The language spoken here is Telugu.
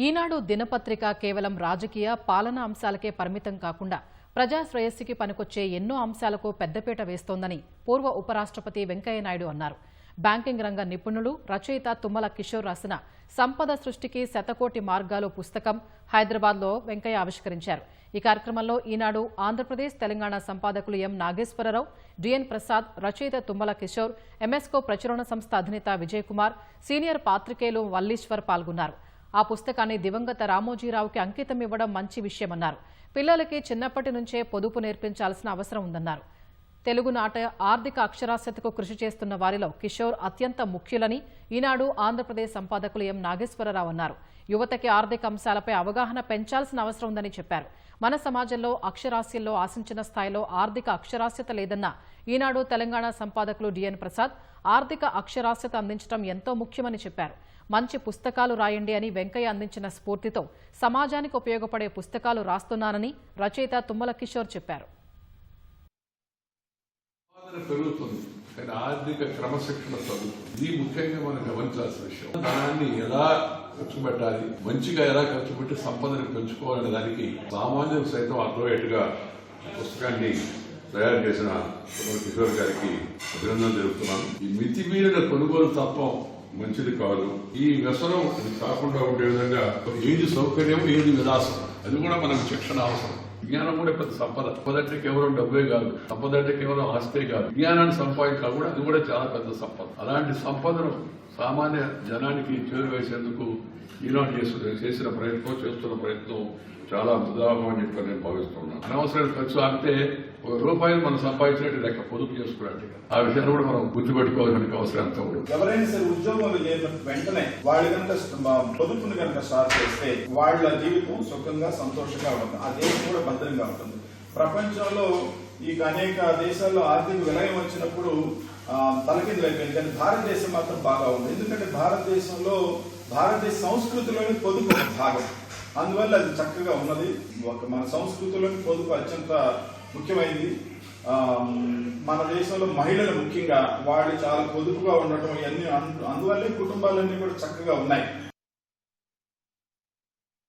ఈనాడు దినపత్రిక కేవలం రాజకీయ పాలనా అంశాలకే పరిమితం కాకుండా ప్రజా శ్రేయస్సుకి పనికొచ్చే ఎన్నో అంశాలకు పెద్దపీట వేస్తోందని పూర్వ ఉపరాష్ట్రపతి వెంకయ్యనాయుడు అన్నారు. బ్యాంకింగ్ రంగ నిపుణులు రచయిత తుమ్మల కిషోర్ రాసిన సంపద సృష్టికి శతకోటి మార్గాలు పుస్తకం హైదరాబాద్లో వెంకయ్య ఆవిష్కరించారు. ఈ కార్యక్రమంలో ఈనాడు ఆంధ్రప్రదేశ్ తెలంగాణ సంపాదకులు ఎం నాగేశ్వరరావు, డిఎన్ ప్రసాద్, రచయిత తుమ్మల కిషోర్, ఎంఎస్కో ప్రచురణ సంస్థ అధినేత విజయ్ కుమార్, సీనియర్ పాత్రికేయులు వల్లీశ్వర్ పాల్గొన్నారు. ఆ పుస్తకాన్ని దివంగత రామోజీరావుకి అంకితం ఇవ్వడం మంచి విషయమన్నారు. పిల్లలకి చిన్నప్పటి నుంచే పొదుపు నేర్పించాల్సిన అవసరం ఉందన్నారు. తెలుగునాట ఆర్థిక అక్షరాస్యతకు కృషి చేస్తున్న వారిలో కిషోర్ అత్యంత ముఖ్యులని ఈనాడు ఆంధ్రప్రదేశ్ సంపాదకులు ఎం నాగేశ్వరరావు అన్నారు. యువతకి ఆర్థిక అంశాలపై అవగాహన పెంచాల్సిన అవసరం ఉందని చెప్పారు. మన సమాజంలో అక్షరాస్యంలో ఆశించిన స్థాయిలో ఆర్థిక అక్షరాస్యత లేదన్న ఈనాడు తెలంగాణ సంపాదకులు డిఎన్ ప్రసాద్ ఆర్థిక అక్షరాస్యత అందించడం ఎంతో ముఖ్యమని చెప్పారు. మంచి పుస్తకాలు రాయండి అని వెంకయ్య అందించిన స్ఫూర్తితో సమాజానికి ఉపయోగపడే పుస్తకాలు రాస్తున్నానని రచయిత తుమ్మల కిషోర్ చెప్పారు. పెరుగుతుంది కానీ ఆర్థిక క్రమశిక్షణ తగ్గుతుంది. ఇది ముఖ్యంగా మనం గమనించాల్సిన విషయం. ధనాన్ని ఎలా ఖర్చు పెట్టాలి, మంచిగా ఎలా ఖర్చు పెట్టి సంపదను పెంచుకోవాలనే దానికి సామాన్యులు సైతం అర్థమయ్యేట్టుగా పుస్తకాన్ని తయారు చేసిన తుమ్మల కిషోర్ గారికి అభినందన తెలుపుతున్నాను. ఈ మితిమీరిన కొనుగోలు తత్వం మంచిది కాదు. ఈ వ్యసనం కాకుండా ఉండే విధంగా ఏది సౌకర్యం, ఏది విలాసం, అది కూడా మనకు శిక్షణ అవసరం. విజ్ఞానం కూడా పెద్ద సంపద. సంపద అంటే కేవలం డబ్బే కాదు, సంపద అంటే కేవలం ఆస్తే కాదు, విజ్ఞానాన్ని సంపాదించాలి కూడా, అది కూడా చాలా పెద్ద సంపద. అలాంటి సంపదను సామాన్య జనానికి చేరువేసేందుకు ఈనాడు చేస్తున్న ప్రయత్నం చాలా ఉదాహరణ అని చెప్పి నేను భావిస్తున్నాను. అనవసరమైన ఖర్చు ఆపితే ₹1 మనం సంపాదించినట్టు లెక్క పొదుపు చేసుకున్నట్టు. ఆ విషయాన్ని కూడా మనం గుర్తుపెట్టుకోవాల్సిన అవసరం అంతా కూడా. ఎవరైనా సరే ఉద్యోగంలో చేరిన వెంటనే వాళ్ళు కనుక పొదుపుని కనుక స్టార్ట్ చేస్తే వాళ్ళ జీవితం సుఖంగా సంతోషంగా ఉంటుంది. ఆ దేశం కూడా భద్రంగా ఉంటుంది. ప్రపంచంలో ఈ అనేక దేశాల్లో ఆర్థిక విలయం వచ్చినప్పుడు తలకిందులైపోయింది, కానీ భారతదేశం మాత్రం బాగా ఉంది. ఎందుకంటే భారతదేశ సంస్కృతిలోని పొదుపు ఒక భాగం, అందువల్ల అది చక్కగా ఉన్నది. మన సంస్కృతిలోని పొదుపు అత్యంత ముఖ్యమైనది. మన దేశంలో మహిళలు ముఖ్యంగా వాళ్ళు చాలా పొదుపుగా ఉండటం ఇవన్నీ, అందువల్లే కుటుంబాలన్నీ కూడా చక్కగా ఉన్నాయి.